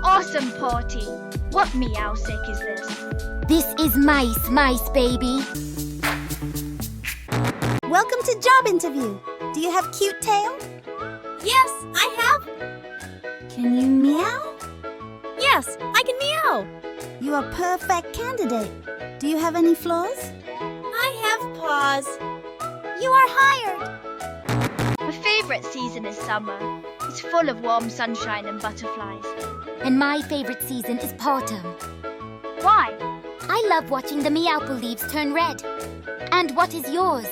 awesome party. What Meowsick is this? This is Mice, baby. Welcome to Job Interview. Do you have cute tail? Yes, I have. Can you meow? Yes, I can meow. You are perfect candidate. Do you have any flaws? I have paws. You are hired. My favorite season is summer. It's full of warm sunshine and butterflies. And my favorite season is autumn. Why? I love watching the meowple leaves turn red. And what is yours?